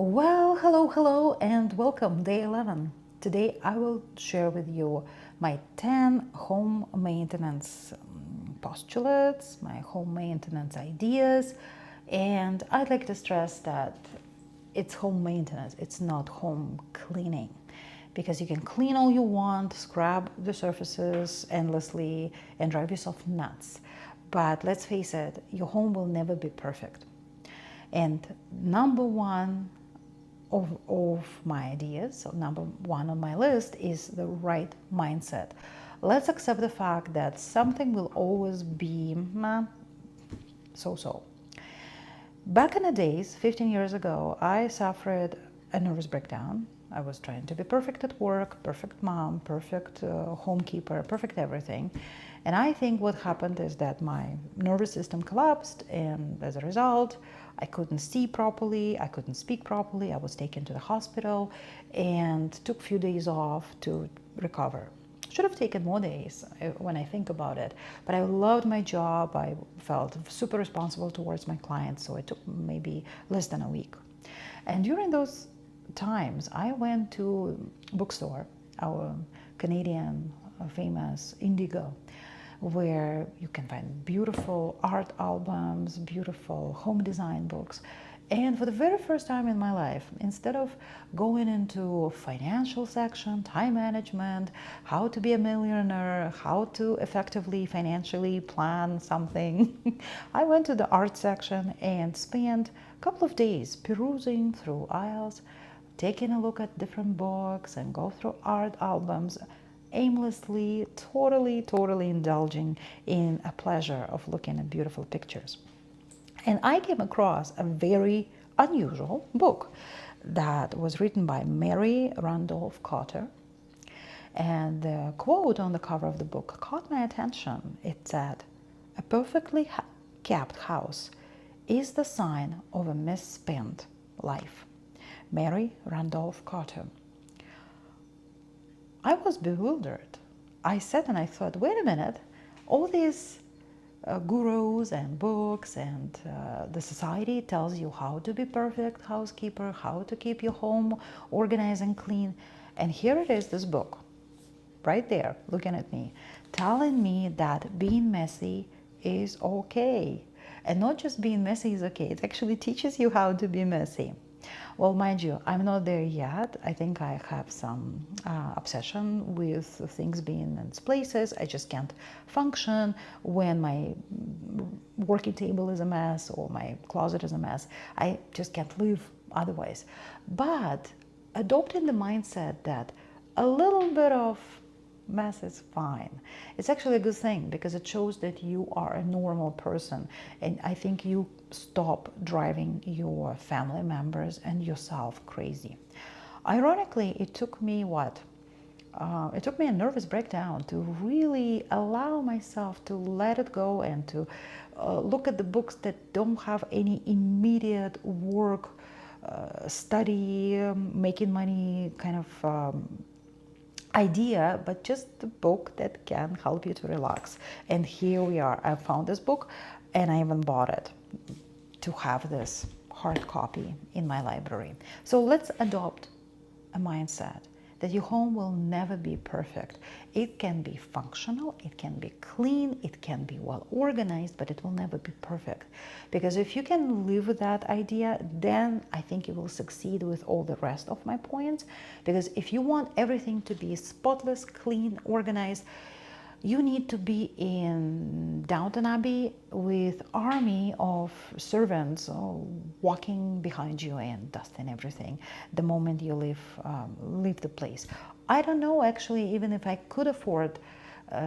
Well, hello, and welcome, day 11. Today I will share with you my 10 home maintenance postulates, my home maintenance ideas, and I'd like to stress that it's home maintenance, it's not home cleaning. Because you can clean all you want, scrub the surfaces endlessly, and drive yourself nuts. But let's face it, your home will never be perfect. And number one of my ideas, so number one on my list is the right mindset. Let's accept the fact that something will always be so-so. Back in the days, 15 years ago, I suffered a nervous breakdown. I was trying to be perfect at work, perfect mom, perfect homekeeper, perfect everything. And I think what happened is that my nervous system collapsed, and as a result, I couldn't see properly, I couldn't speak properly. I was taken to the hospital and took a few days off to recover. Should have taken more days when I think about it, but I loved my job. I felt super responsible towards my clients, so it took maybe less than a week. And during those times, I went to a bookstore, our Canadian famous Indigo, where you can find beautiful art albums, beautiful home design books. And for the very first time in my life, instead of going into financial section, time management, how to be a millionaire, how to effectively financially plan something, I went to the art section and spent a couple of days perusing through aisles, taking a look at different books and go through art albums, aimlessly, totally indulging in a pleasure of looking at beautiful pictures. And I came across a very unusual book that was written by Mary Randolph Carter. And the quote on the cover of the book caught my attention. It said, "A perfectly kept house is the sign of a misspent life." Mary Randolph Carter. I was bewildered. I sat and I thought, wait a minute, all these gurus and books and the society tells you how to be perfect housekeeper, how to keep your home organized and clean. And here it is, this book, right there, looking at me, telling me that being messy is okay. And not just being messy is okay, it actually teaches you how to be messy. Well, mind you, I'm not there yet. I think I have some obsession with things being in its places. I just can't function when my working table is a mess or my closet is a mess. I just can't live otherwise. But adopting the mindset that a little bit of mess is fine. It's actually a good thing because it shows that you are a normal person, and I think you stop driving your family members and yourself crazy. Ironically, it took me it took me a nervous breakdown to really allow myself to let it go and to look at the books that don't have any immediate work, study, making money kind of idea, but just the book that can help you to relax. And here we are. I found this book and I even bought it to have this hard copy in my library. So let's adopt a mindset that your home will never be perfect. It can be functional, it can be clean, it can be well organized, but it will never be perfect. Because if you can live with that idea, then I think you will succeed with all the rest of my points. Because if you want everything to be spotless, clean, organized, you need to be in Downton Abbey with army of servants walking behind you and dusting everything the moment you leave the place. I don't know, actually, even if I could afford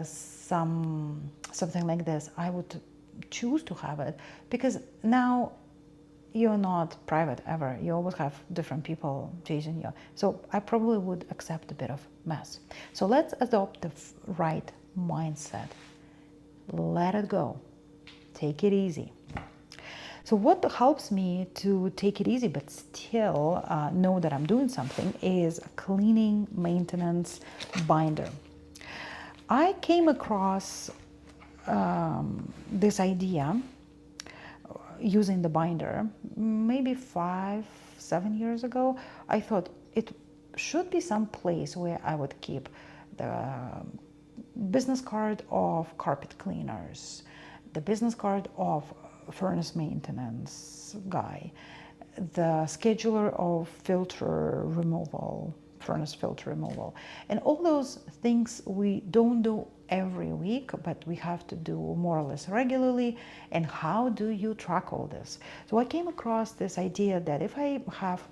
something like this, I would choose to have it, because now you're not private ever. You always have different people chasing you. So I probably would accept a bit of mess. So let's adopt the right mindset. Let it go. Take it easy. So what helps me to take it easy but still know that I'm doing something is a cleaning maintenance binder. I came across this idea using the binder, maybe 5-7 years ago, I thought it should be some place where I would keep the business card of carpet cleaners, the business card of furnace maintenance guy, the scheduler of filter removal, furnace filter removal, and all those things we don't do every week, but we have to do more or less regularly. And how do you track all this? So I came across this idea that if I have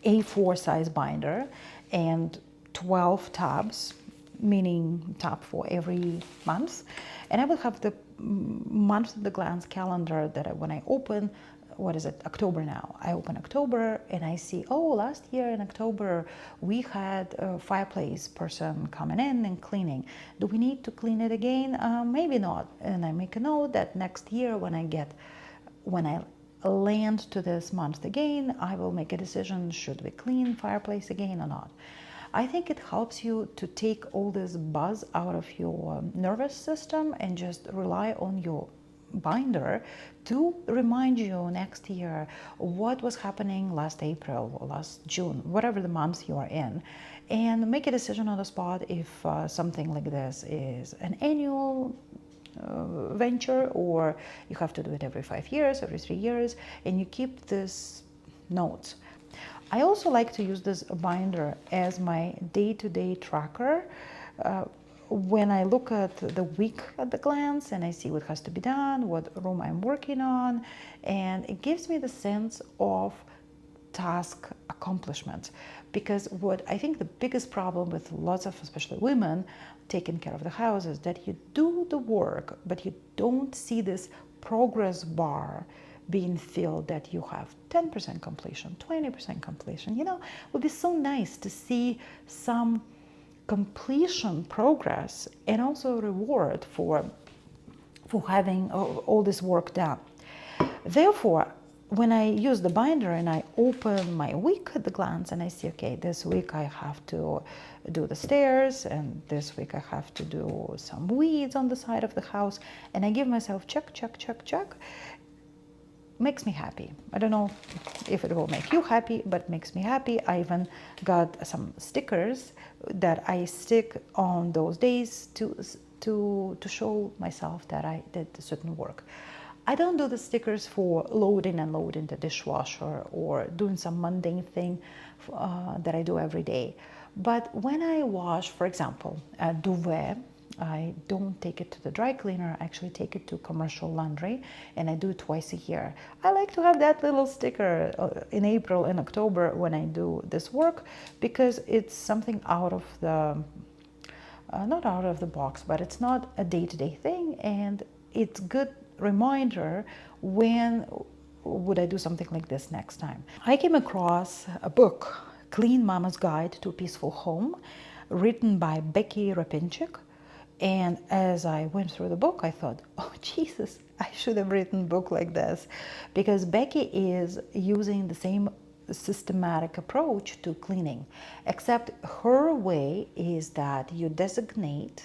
A4 size binder and 12 tabs, meaning tab for every month, and I will have the month at the glance calendar that when I open, what is it, October now. I open October and I see, oh, last year in October, we had a fireplace person coming in and cleaning. Do we need to clean it again? Maybe not. And I make a note that next year when I land to this month again, I will make a decision, should we clean fireplace again or not? I think it helps you to take all this buzz out of your nervous system and just rely on your binder to remind you next year what was happening last April or last June, whatever the month you are in, and make a decision on the spot if something like this is an annual venture, or you have to do it every 5 years, every 3 years, and you keep this notes. I also like to use this binder as my day-to-day tracker. When I look at the week at the glance and I see what has to be done, what room I'm working on, and it gives me the sense of task accomplishment. Because what I think the biggest problem with lots of, especially women, taking care of the house is that you do the work, but you don't see this progress bar being filled, that you have 10% completion, 20% completion. You know, it would be so nice to see some completion progress and also reward for having all this work done. Therefore, when I use the binder and I open my week at the glance and I see, okay, this week I have to do the stairs, and this week I have to do some weeds on the side of the house, and I give myself check, check, check, check, makes me happy. I don't know if it will make you happy, but it makes me happy. I even got some stickers that I stick on those days to show myself that I did certain work. I don't do the stickers for loading and unloading the dishwasher or doing some mundane thing that I do every day. But when I wash, for example, a duvet, I don't take it to the dry cleaner. I actually take it to commercial laundry, and I do it twice a year. I like to have that little sticker in April and October when I do this work, because it's something out of the, not out of the box, but it's not a day-to-day thing, and it's good reminder when would I do something like this next time. I came across a book, Clean Mama's Guide to a Peaceful Home, written by Becky Rapinchik. And as I went through the book, I thought, oh, Jesus, I should have written a book like this, because Becky is using the same systematic approach to cleaning, except her way is that you designate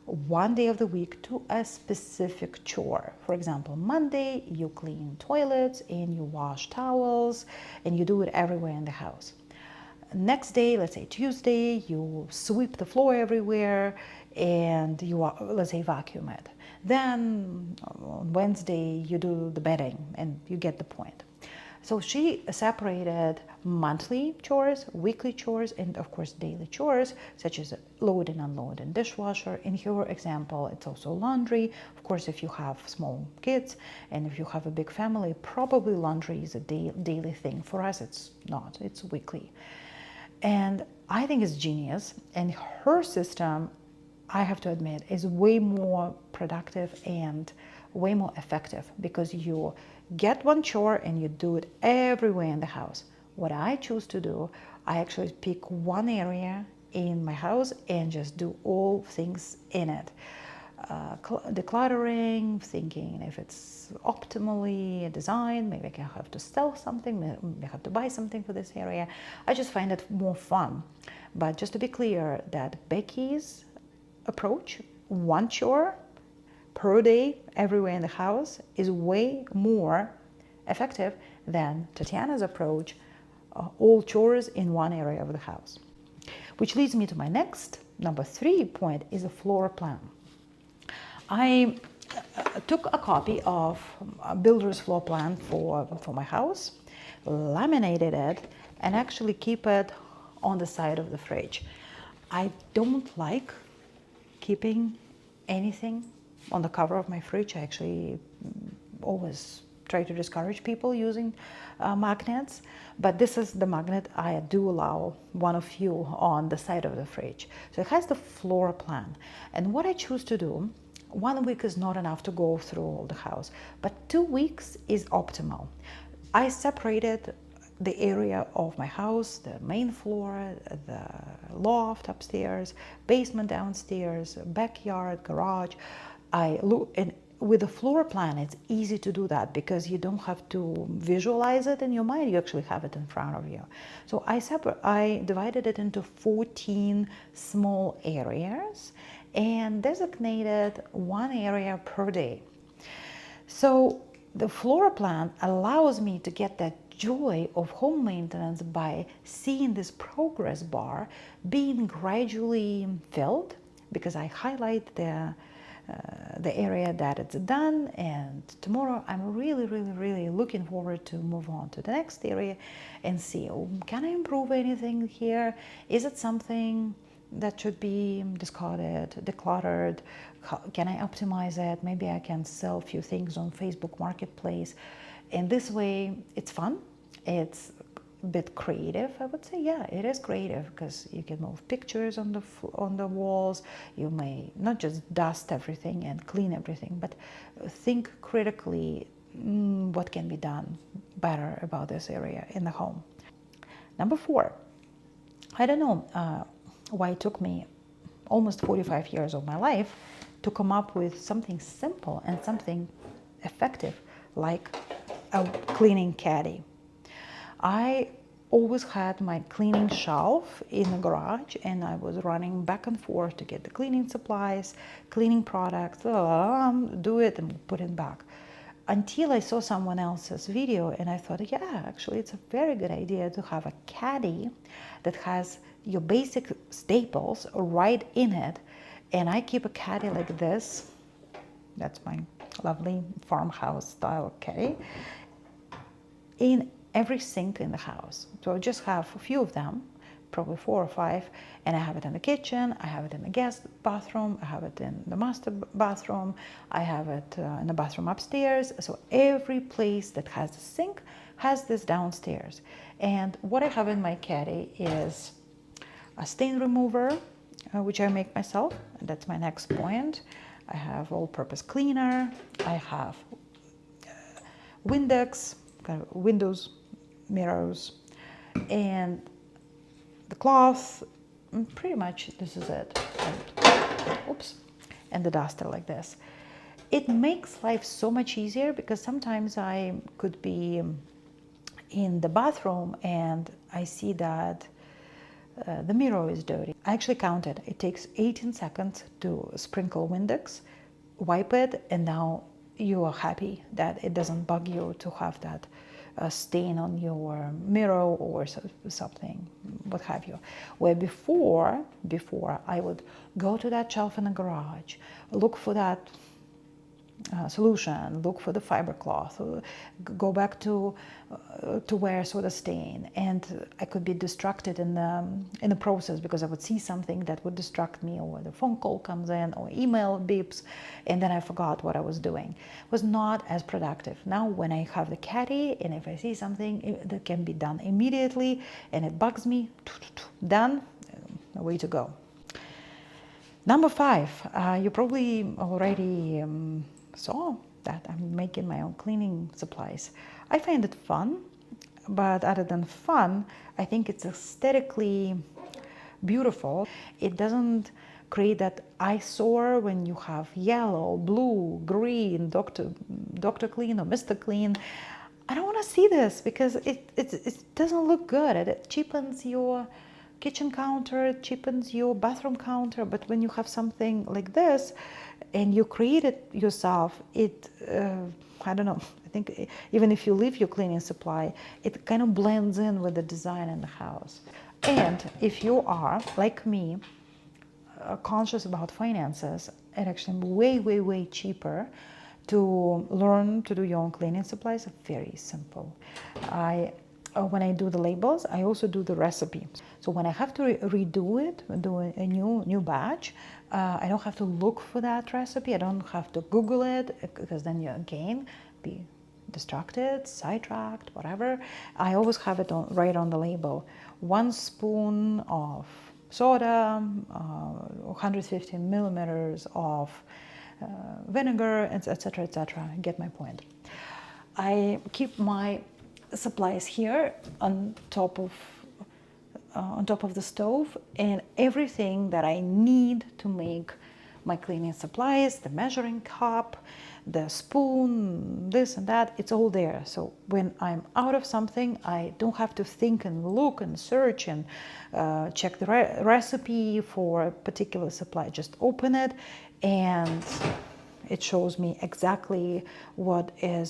one day of the week to a specific chore. For example, Monday, you clean toilets and you wash towels, and you do it everywhere in the house. Next day, let's say Tuesday, you sweep the floor everywhere and you, let's say, vacuum it. Then on Wednesday, you do the bedding, and you get the point. So she separated monthly chores, weekly chores, and of course daily chores, such as load and unload and dishwasher. In her example, it's also laundry. Of course, if you have small kids and if you have a big family, probably laundry is a daily thing. For us, it's not, it's weekly. And I think it's genius. And her system, I have to admit, is way more productive and way more effective, because you get one chore and you do it everywhere in the house. What I choose to do, I actually pick one area in my house and just do all things in it. Decluttering, thinking if it's optimally designed, maybe I have to sell something, maybe I have to buy something for this area. I just find it more fun. But just to be clear, that Becky's approach, one chore per day everywhere in the house is way more effective than Tatiana's approach, all chores in one area of the house. Which leads me to my next, number 3 point, is a floor plan. I took a copy of a builder's floor plan for my house, laminated it, and actually keep it on the side of the fridge. I don't like keeping anything on the cover of my fridge. I actually always try to discourage people using magnets, but this is the magnet I do allow, one of few, on the side of the fridge. So it has the floor plan. And what I choose to do, 1 week is not enough to go through all the house, but 2 weeks is optimal. I separated the area of my house, the main floor, the loft upstairs, basement downstairs, backyard, garage. I look, and with the floor plan, it's easy to do that because you don't have to visualize it in your mind. You actually have it in front of you. So I divided it into 14 small areas and designated 1 area per day. So the floor plan allows me to get that joy of home maintenance by seeing this progress bar being gradually filled, because I highlight the area that it's done, and tomorrow I'm really looking forward to move on to the next area and see, oh, can I improve anything here? Is it something that should be discarded, decluttered? Can I optimize it? Maybe I can sell a few things on Facebook Marketplace. And this way it's fun, it's a bit creative, I would say. Yeah, it is creative because you can move pictures on the walls. You may not just dust everything and clean everything, but think critically, what can be done better about this area in the home. Number 4, I don't know why it took me almost 45 years of my life to come up with something simple and something effective like a cleaning caddy. I always had my cleaning shelf in the garage, and I was running back and forth to get the cleaning supplies, cleaning products, do it and put it back. Until I saw someone else's video and I thought, yeah, actually it's a very good idea to have a caddy that has your basic staples right in it. And I keep a caddy like this. That's my lovely farmhouse style caddy in every sink in the house. So I just have a few of them, probably 4 or 5, and I have it in the kitchen, I have it in the guest bathroom, I have it in the master bathroom, I have it in the bathroom upstairs. So every place that has a sink has this downstairs. And what I have in my caddy is a stain remover, which I make myself. That's my next point. I have all-purpose cleaner, I have Windex, kind of windows, mirrors, and the cloth. Pretty much this is it. Oops. And the duster like this. It makes life so much easier because sometimes I could be in the bathroom and I see that the mirror is dirty. I actually counted. It takes 18 seconds to sprinkle Windex, wipe it, and now you are happy that it doesn't bug you to have that stain on your mirror or something, what have you. Where before I would go to that shelf in the garage, look for that solution, look for the fiber cloth, go back to where I saw the stain, and I could be distracted in the process because I would see something that would distract me, or the phone call comes in, or email beeps, and then I forgot what I was doing. It was not as productive. Now when I have the caddy, and if I see something that can be done immediately and it bugs me, done, way to go. Number 5, you probably already saw that I'm making my own cleaning supplies. I find it fun, but other than fun, I think it's aesthetically beautiful. It doesn't create that eyesore when you have yellow, blue, green, Dr. Clean or Mr. Clean. I don't want to see this because it doesn't look good. It cheapens your kitchen counter, it cheapens your bathroom counter. But when you have something like this, and you create it yourself, I don't know, I think even if you leave your cleaning supply, it kind of blends in with the design in the house. And if you are, like me, conscious about finances, it actually way cheaper to learn to do your own cleaning supplies. Very simple. When I do the labels, I also do the recipe. So when I have to redo it, do a new batch, I don't have to look for that recipe. I don't have to Google it, because then you again be distracted, sidetracked, whatever. I always have it right on the label. 1 spoon of soda, 150 millimeters of vinegar, etc., etc. Get my point. I keep my supplies here on top of the stove, and everything that I need to make my cleaning supplies, the measuring cup, the spoon, this and that, it's all there. So when I'm out of something, I don't have to think and look and search and check the recipe for a particular supply. Just open it and it shows me exactly what are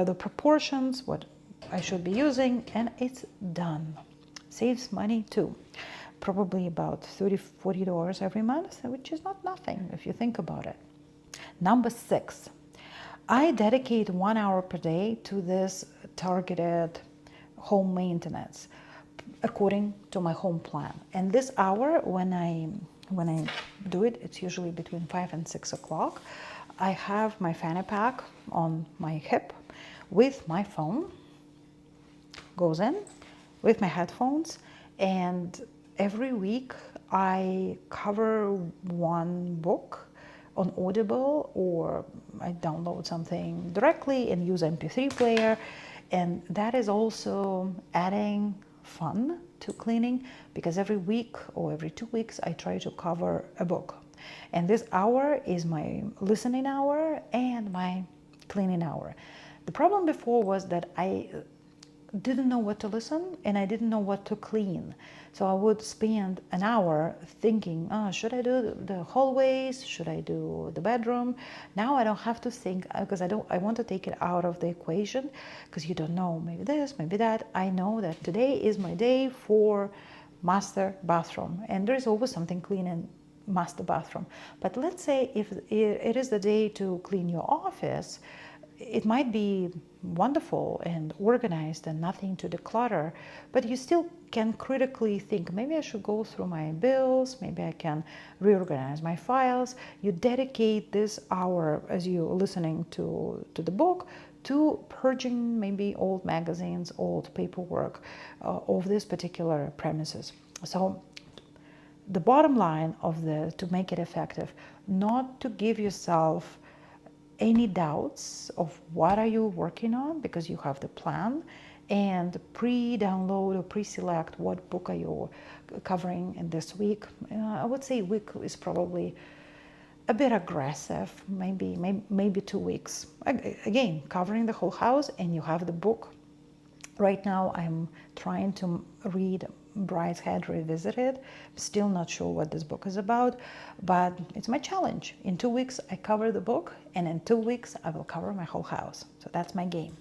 the proportions, what I should be using, and it's done. Saves money too. Probably about $30–40 every month, which is not nothing if you think about it. Number 6, I dedicate 1 hour per day to this targeted home maintenance according to my home plan. And this hour, when I do it, it's usually between 5 and 6 o'clock. I have my fanny pack on my hip with my phone, goes in with my headphones, and every week I cover one book on Audible, or I download something directly and use MP3 player, and that is also adding fun to cleaning, because every week or every 2 weeks I try to cover a book. And this hour is my listening hour and my cleaning hour. The problem before was that I didn't know what to listen and I didn't know what to clean. So I would spend an hour thinking, should I do the hallways? Should I do the bedroom? Now I don't have to think, because I want to take it out of the equation, because you don't know, maybe this, maybe that. I know that today is my day for master bathroom, and there's always something clean in master bathroom. But let's say if it is the day to clean your office, it might be wonderful and organized and nothing to declutter, but you still can critically think, maybe I should go through my bills, maybe I can reorganize my files. You dedicate this hour as you're listening to the book to purging maybe old magazines, old paperwork of this particular premises. So the bottom line of to make it effective, not to give yourself any doubts of what are you working on, because you have the plan, and pre-download or pre-select what book are you covering in this week. I would say week is probably a bit aggressive, maybe 2 weeks. Again, covering the whole house, and you have the book. Right now I'm trying to read Brideshead Revisited. Still not sure what this book is about, but it's my challenge. In 2 weeks I cover the book, and in 2 weeks I will cover my whole house. So that's my game.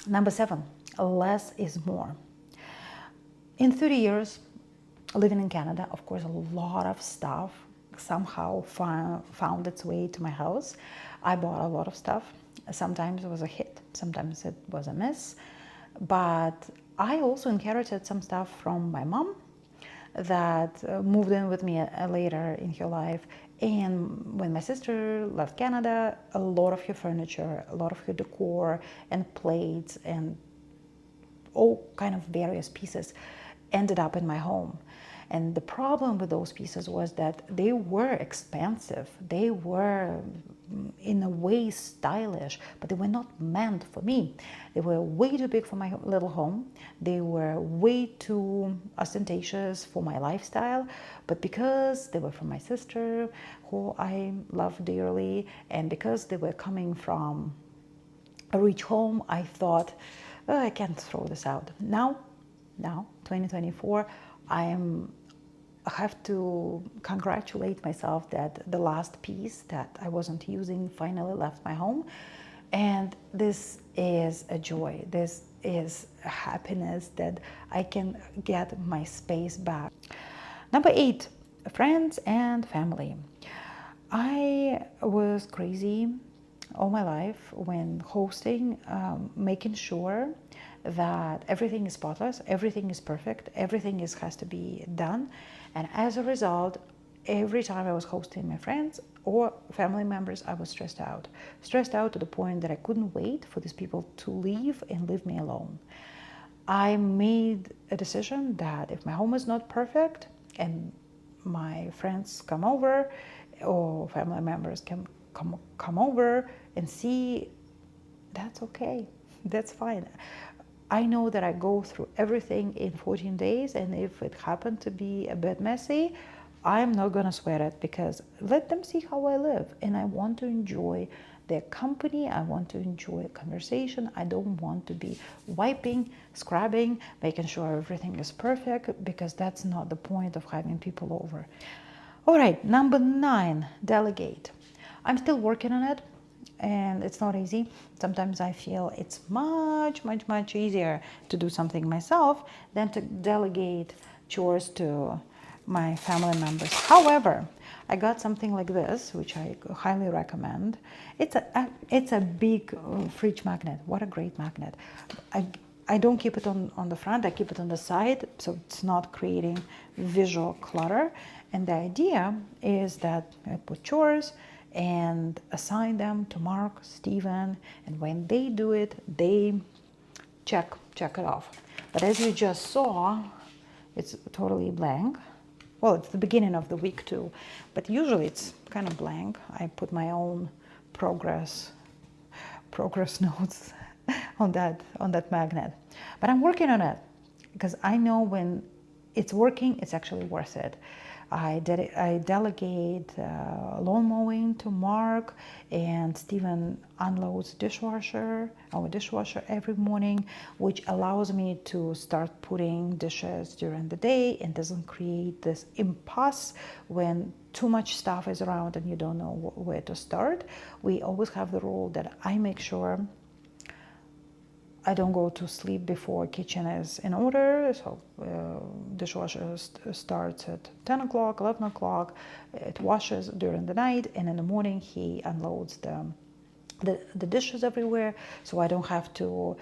Number 7, less is more. In 30 years living in Canada, of course, a lot of stuff somehow found its way to my house. I bought a lot of stuff. Sometimes it was a hit, sometimes it was a miss, but I also inherited some stuff from my mom that moved in with me later in her life. And when my sister left Canada, a lot of her furniture, a lot of her decor and plates and all kind of various pieces ended up in my home. And the problem with those pieces was that they were expensive. They were in a way stylish, but they were not meant for me. They were way too big for my little home. They were way too ostentatious for my lifestyle. But because they were from my sister, who I love dearly, and because they were coming from a rich home, I thought, I can't throw this out. Now, 2024, I am I have to congratulate myself that the last piece that I wasn't using finally left my home. And this is a joy. This is a happiness that I can get my space back. Number 8, friends and family. I was crazy all my life when hosting, making sure that everything is spotless, everything is perfect, everything has to be done. And as a result, every time I was hosting my friends or family members, I was stressed out. Stressed out to the point that I couldn't wait for these people to leave and leave me alone. I made a decision that if my home is not perfect and my friends come over or family members can come over and see, that's okay. That's fine. I know that I go through everything in 14 days, and if it happened to be a bit messy, I'm not gonna sweat it, because let them see how I live, and I want to enjoy their company. I want to enjoy conversation. I don't want to be wiping, scrubbing, making sure everything is perfect, because that's not the point of having people over. All right, number 9, delegate. I'm still working on it, and it's not easy. Sometimes I feel it's much easier to do something myself than to delegate chores to my family members. However, I got something like this, which I highly recommend. It's a big fridge magnet. What a great magnet. I don't keep it on the front, I keep it on the side, so it's not creating visual clutter. And the idea is that I put chores and assign them to Mark, Steven, and when they do it, they check it off. But as you just saw, it's totally blank. Well, it's the beginning of the week too, but usually it's kind of blank. I put my own progress notes on that magnet. But I'm working on it, because I know when it's working, it's actually worth it. I delegate lawn mowing to Mark, and Steven unloads our dishwasher every morning, which allows me to start putting dishes during the day and doesn't create this impasse when too much stuff is around and you don't know where to start. We always have the rule that I make sure I don't go to sleep before kitchen is in order, so dishwasher starts at 10 o'clock, 11 o'clock, it washes during the night, and in the morning he unloads the dishes everywhere, so I don't have to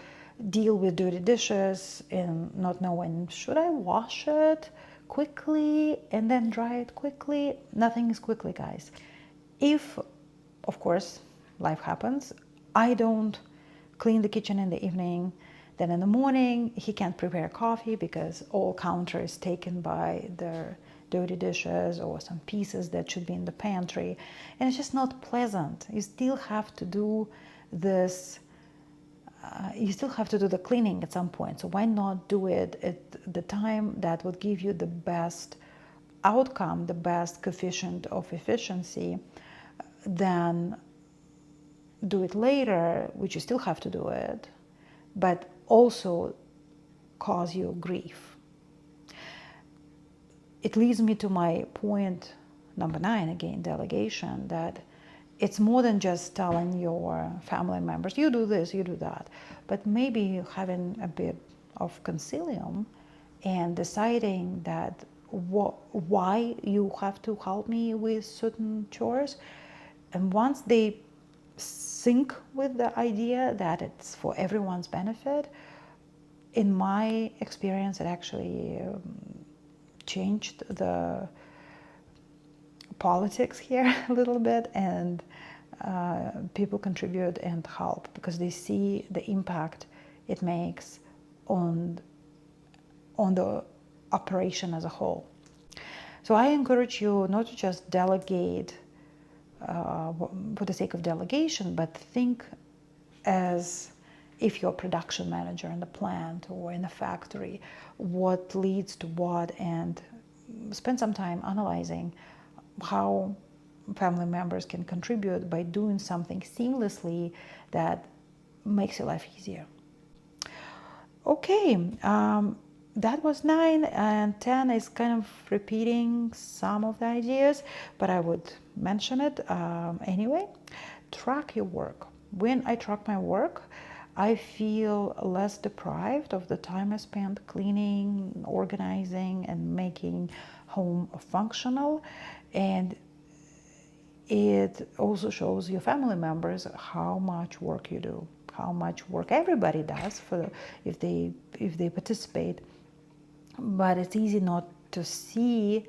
deal with dirty dishes and not knowing, should I wash it quickly and then dry it quickly? Nothing is quickly, guys. If, of course, life happens, I don't clean the kitchen in the evening, then in the morning he can't prepare coffee because all counter is taken by the dirty dishes or some pieces that should be in the pantry, and it's just not pleasant. You still have to do this, you still have to do the cleaning at some point, so why not do it at the time that would give you the best outcome, the best coefficient of efficiency, than do it later, which you still have to do it, but also cause you grief. It leads me to my point number 9, again, delegation, that it's more than just telling your family members, you do this, you do that, but maybe having a bit of concilium and deciding that why you have to help me with certain chores. And once they sync with the idea that it's for everyone's benefit, in my experience, it actually changed the politics here a little bit, and people contribute and help because they see the impact it makes on the operation as a whole. So I encourage you not to just delegate for the sake of delegation, but think as if you're a production manager in the plant or in the factory, what leads to what, and spend some time analyzing how family members can contribute by doing something seamlessly that makes your life easier. Okay, that was 9, and 10 is kind of repeating some of the ideas, but I would mention it anyway. Track your work. When I track my work, I feel less deprived of the time I spent cleaning, organizing, and making home functional. And it also shows your family members how much work you do, how much work everybody does for if they participate. But it's easy not to see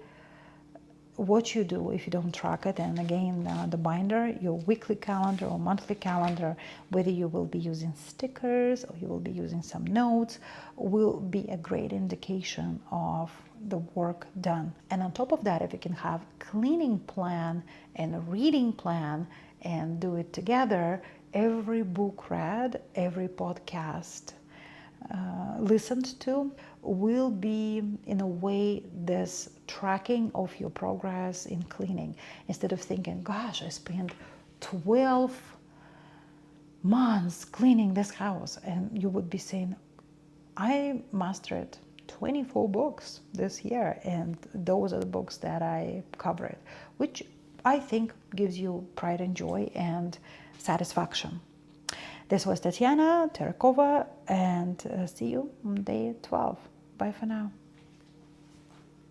what you do if you don't track it. And again, the binder, your weekly calendar or monthly calendar, whether you will be using stickers or you will be using some notes, will be a great indication of the work done. And on top of that, if you can have cleaning plan and a reading plan and do it together, every book read, every podcast listened to will be in a way this tracking of your progress in cleaning, instead of thinking, gosh, I spent 12 months cleaning this house, and you would be saying, I mastered 24 books this year, and those are the books that I covered, which I think gives you pride and joy and satisfaction. This was Tatiana Terakova, and see you on day 12. Bye for now.